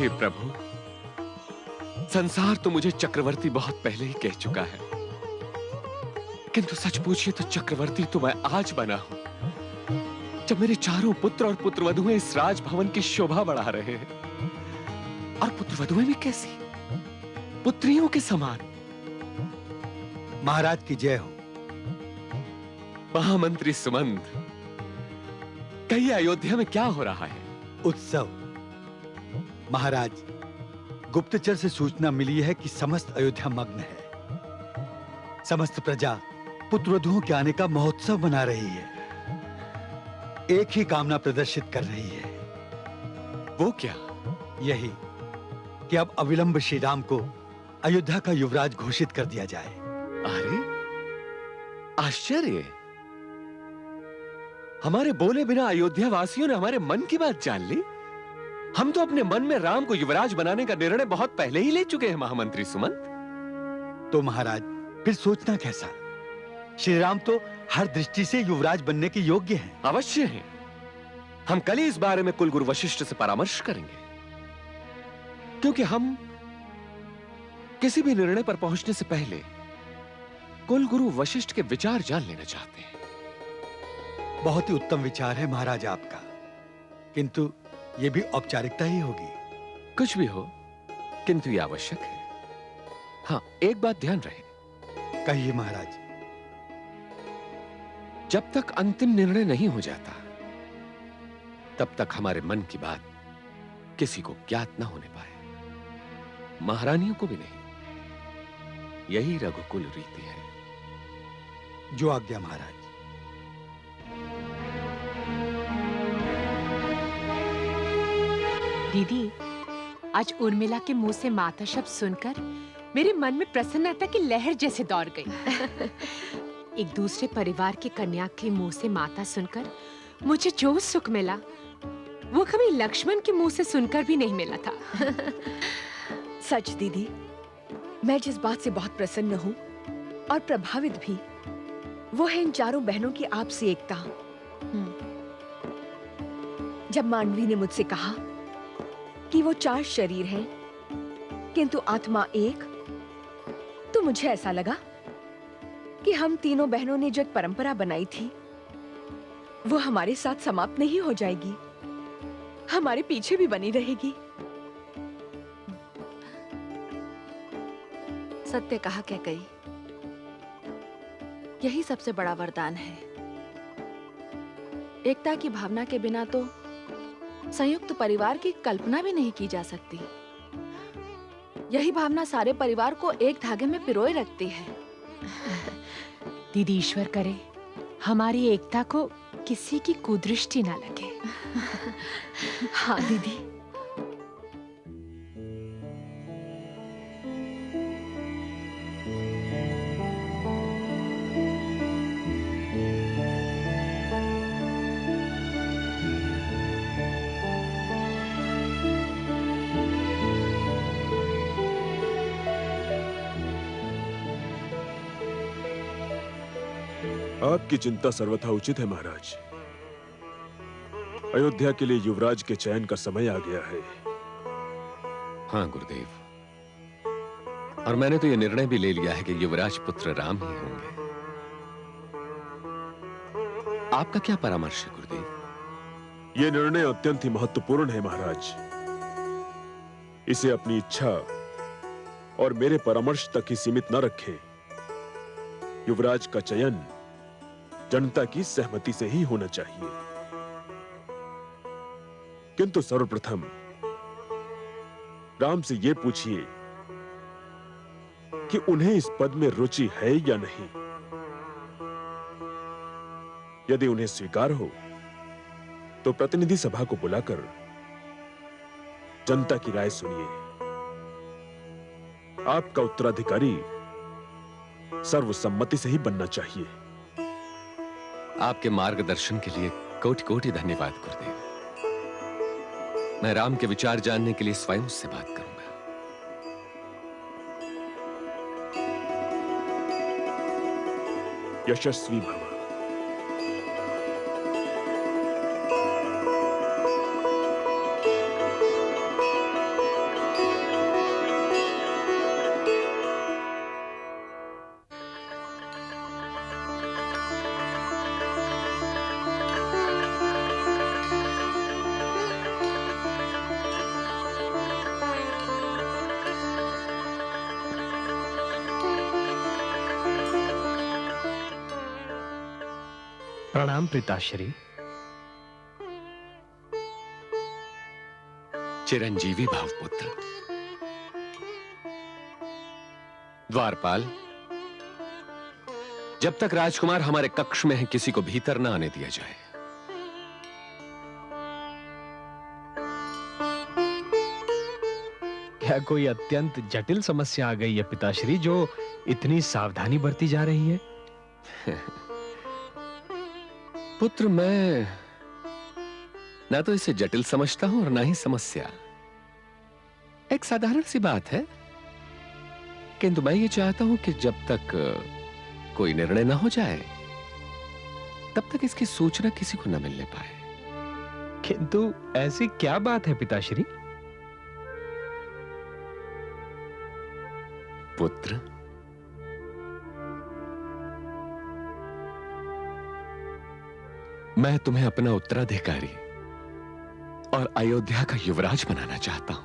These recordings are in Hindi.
हे प्रभु, संसार तो मुझे चक्रवर्ती बहुत पहले ही कह चुका है, किंतु सच पूछिए तो चक्रवर्ती तो मैं आज बना हूं, जब मेरे चारों पुत्र और पुत्रवधुएं इस राजभवन की शोभा बढ़ा रहे हैं। और पुत्रवधुएं भी कैसी, पुत्रियों के समान। महाराज की जय हो। महामंत्री सुमंत, कहिए अयोध्या में क्या हो रहा है? उत्सव। महाराज, गुप्तचर से सूचना मिली है कि समस्त अयोध्या मग्न है। समस्त प्रजा पुत्रवधुओं के आने का महोत्सव मना रही है। एक ही कामना प्रदर्शित कर रही है। वो क्या? यही कि अब अविलंब श्री राम को अयोध्या का युवराज घोषित कर दिया जाए। अरे आश्चर्य, हमारे बोले बिना अयोध्या वासियों ने हमारे मन की बात जान ली। हम तो अपने मन में राम को युवराज बनाने का निर्णय बहुत पहले ही ले चुके हैं महामंत्री सुमंत। तो महाराज, फिर सोचना कैसा? श्री राम तो हर दृष्टि से युवराज बनने के योग्य हैं। अवश्य हैं। हम कल ही इस बारे में कुलगुरु वशिष्ठ से परामर्श करेंगे, क्योंकि हम किसी भी निर्णय पर पहुंचने से पहले कुलगुरु वशिष्ठ के विचार जान लेना चाहते हैं। बहुत ही उत्तम विचार है महाराज आपका, किंतु यह भी औपचारिकता ही होगी। कुछ भी हो, किंतु यह आवश्यक है। हाँ, एक बात ध्यान रहे। कहिए महाराज। जब तक अंतिम निर्णय नहीं हो जाता, तब तक हमारे मन की बात किसी को ज्ञात ना होने पाए, महारानियों को भी नहीं। यही रघुकुल रीति है। जो आज्ञा महाराज। दीदी, आज उर्मिला के मुंह से माता शब्द सुनकर मेरे मन में प्रसन्नता की लहर जैसे दौड़ गई। एक दूसरे परिवार की कन्या के मुंह से माता सुनकर मुझे जो सुख मिला, वो कभी लक्ष्मण के मुंह से सुनकर भी नहीं मिला था। सच दीदी, मैं जिस बात से बहुत प्रसन्न हूँ और प्रभावित भी, वो है इन चारों बहनों की आपसी एकता। जब मांडवी ने मुझसे कहा कि वो 4 शरीर हैं, किंतु आत्मा एक, तो मुझे ऐसा लगा कि हम तीनों बहनों ने जो एक परंपरा बनाई थी, वो हमारे साथ समाप्त नहीं हो जाएगी, हमारे पीछे भी बनी रहेगी। सत्य कहा क्या कही, यही सबसे बड़ा वरदान है। एकता की भावना के बिना तो संयुक्त परिवार की कल्पना भी नहीं की जा सकती। यही भावना सारे परिवार को एक धागे में पिरोए रखती है। दीदी, ईश्वर करे हमारी एकता को किसी की कुदृष्टि ना लगे। हाँ दीदी। आपकी चिंता सर्वथा उचित है महाराज। अयोध्या के लिए युवराज के चयन का समय आ गया है। हाँ गुरुदेव, और मैंने तो यह निर्णय भी ले लिया है कि युवराज पुत्र राम ही होंगे। आपका क्या परामर्श है गुरुदेव? यह निर्णय अत्यंत ही महत्वपूर्ण है महाराज। इसे अपनी इच्छा और मेरे परामर्श तक ही सीमित न रखें। युवराज का चयन जनता की सहमति से ही होना चाहिए। किंतु सर्वप्रथम राम से यह पूछिए कि उन्हें इस पद में रुचि है या नहीं। यदि उन्हें स्वीकार हो तो प्रतिनिधि सभा को बुलाकर जनता की राय सुनिए। आपका उत्तराधिकारी सर्वसम्मति से ही बनना चाहिए। आपके मार्गदर्शन के लिए कोटि कोटि धन्यवाद गुरुदेव। मैं राम के विचार जानने के लिए स्वयं उससे बात करूंगा। यशस्वी भव। प्रणाम पिताश्री। चिरंजीवी भाव पुत्र। द्वारपाल, जब तक राजकुमार हमारे कक्ष में है किसी को भीतर न आने दिया जाए। क्या कोई अत्यंत जटिल समस्या आ गई है पिताश्री, जो इतनी सावधानी बरती जा रही है? पुत्र, मैं ना तो इसे जटिल समझता हूं और ना ही समस्या। एक साधारण सी बात है, किंतु मैं ये चाहता हूं कि जब तक कोई निर्णय ना हो जाए तब तक इसकी सूचना किसी को न मिलने पाए। किंतु ऐसी क्या बात है पिताश्री? पुत्र, मैं तुम्हें अपना उत्तराधिकारी और अयोध्या का युवराज बनाना चाहता हूं।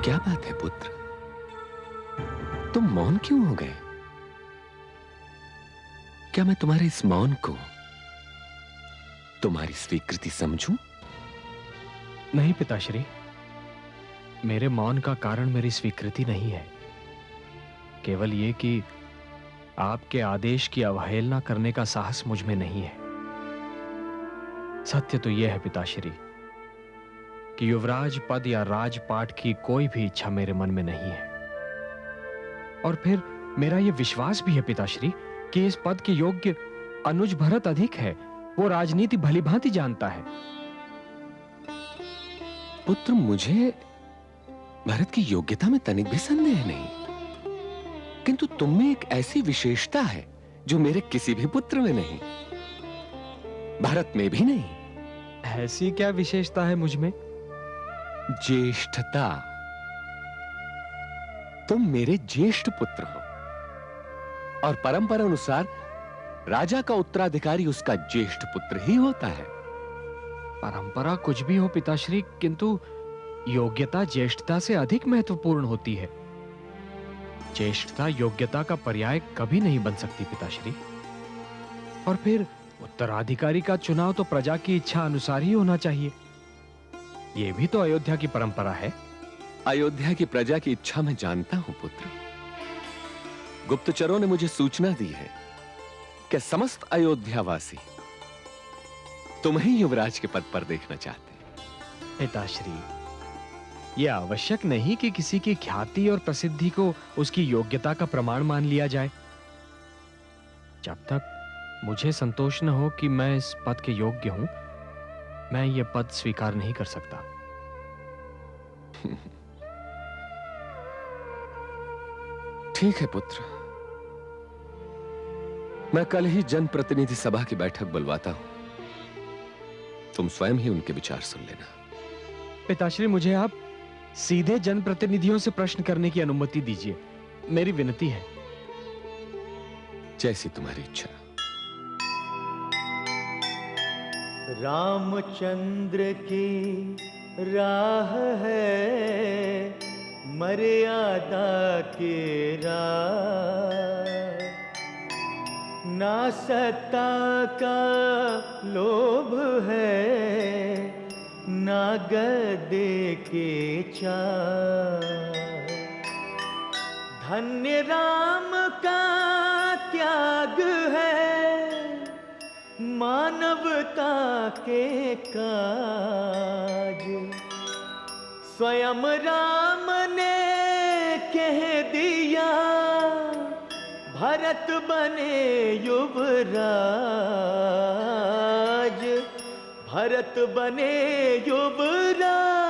क्या बात है पुत्र, तुम मौन क्यों हो गए? क्या मैं तुम्हारे इस मौन को तुम्हारी स्वीकृति समझूं? नहीं पिताश्री, मेरे मौन का कारण मेरी स्वीकृति नहीं है, केवल ये कि आपके आदेश की अवहेलना करने का साहस मुझ में नहीं है। सत्य तो यह है पिताश्री कि युवराज पद या राजपाट की कोई भी इच्छा मेरे मन में नहीं है। और फिर मेरा यह विश्वास भी है पिताश्री कि इस पद के योग्य अनुज भरत अधिक है। वो राजनीति भलीभांति जानता है। पुत्र, मुझे भरत की योग्यता में तनिक भी संदेह नहीं, किंतु तुम में एक ऐसी विशेषता है जो मेरे किसी भी पुत्र में नहीं, भरत में भी नहीं। ऐसी क्या विशेषता है मुझ में? ज्येष्ठता। तुम मेरे ज्येष्ठ पुत्र हो और परंपरा अनुसार राजा का उत्तराधिकारी उसका ज्येष्ठ पुत्र ही होता है। परंपरा कुछ भी हो पिताश्री, किंतु योग्यता ज्येष्ठता से अधिक महत्वपूर्ण होती है। ज्येष्ठता योग्यता का पर्याय कभी नहीं बन सकती पिताश्री। और फिर उत्तराधिकारी का चुनाव तो प्रजा की इच्छा अनुसार ही होना चाहिए। यह भी तो अयोध्या की परंपरा है। अयोध्या की प्रजा की इच्छा मैं जानता हूं पुत्र। गुप्तचरों ने मुझे सूचना दी है कि समस्त अयोध्यावासी तुम्हें युवराज के पद पर देखना चाहते हैं। पिताश्री, यह आवश्यक नहीं कि किसी की ख्याति और प्रसिद्धि को उसकी योग्यता का प्रमाण मान लिया जाए। जब तक मुझे संतोष न हो कि मैं इस पद के योग्य हूं, मैं यह पद स्वीकार नहीं कर सकता। ठीक है पुत्र, मैं कल ही जनप्रतिनिधि सभा की बैठक बुलवाता हूं। तुम स्वयं ही उनके विचार सुन लेना। पिताश्री, मुझे आप सीधे जनप्रतिनिधियों से प्रश्न करने की अनुमति दीजिए, मेरी विनती है। जैसी तुम्हारी इच्छा। रामचंद्र की राह है मर्यादा के राह, ना सत्ता का लोभ है ना गद्दे के चाह। धन्य राम का त्याग है मानवता के काज। स्वयं राम ने कह दिया भरत बने युवराज। भरत बने युवराज।